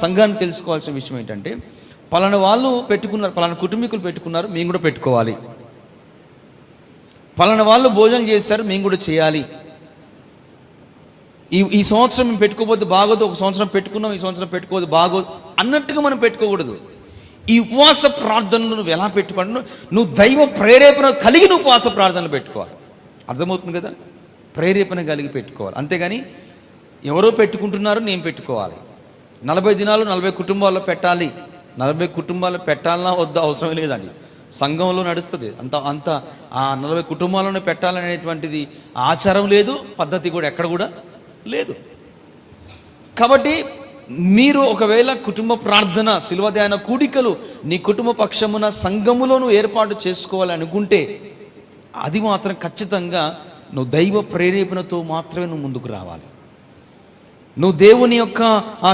సంఘాన్ని తెలుసుకోవాల్సిన విషయం ఏంటంటే, పలానా వాళ్ళు పెట్టుకున్నారు, పలానా కుటుంబీకులు పెట్టుకున్నారు, మేము కూడా పెట్టుకోవాలి. పలానా వాళ్ళు భోజనం చేస్తారు, మేము కూడా చేయాలి. ఈ సంవత్సరం మేము పెట్టుకోకపోతే బాగోదు, ఒక సంవత్సరం పెట్టుకున్నాం, ఈ సంవత్సరం పెట్టుకోవద్దు బాగోదు అన్నట్టుగా మనం పెట్టుకోకూడదు. ఈ ఉపవాస ప్రార్థనలు నువ్వు ఎలా పెట్టుకోవాలి? నువ్వు దైవ ప్రేరేపణ కలిగి నువ్వు ఉపవాస ప్రార్థనలు పెట్టుకోవాలి. అర్థమవుతుంది కదా? ప్రేరేపణ కలిగి పెట్టుకోవాలి. అంతేగాని ఎవరో పెట్టుకుంటున్నారు నేను పెట్టుకోవాలి, 40 దినాలు 40 కుటుంబాల్లో పెట్టాలి, 40 కుటుంబాలు పెట్టాలన్నా వద్ద అవసరం లేదండి. సంఘంలో నడుస్తుంది అంత ఆ 40 కుటుంబాల్లోనే పెట్టాలనేటువంటిది ఆచారం లేదు, పద్ధతి కూడా ఎక్కడ కూడా లేదు. కాబట్టి మీరు ఒకవేళ కుటుంబ ప్రార్థన, శిలువ ధ్యాన కూడికలు నీ కుటుంబ పక్షమున సంఘములోను ఏర్పాటు చేసుకోవాలి అనుకుంటే, అది మాత్రం ఖచ్చితంగా నువ్వు దైవ ప్రేరేపణతో మాత్రమే నువ్వు ముందుకు రావాలి. నువ్వు దేవుని యొక్క ఆ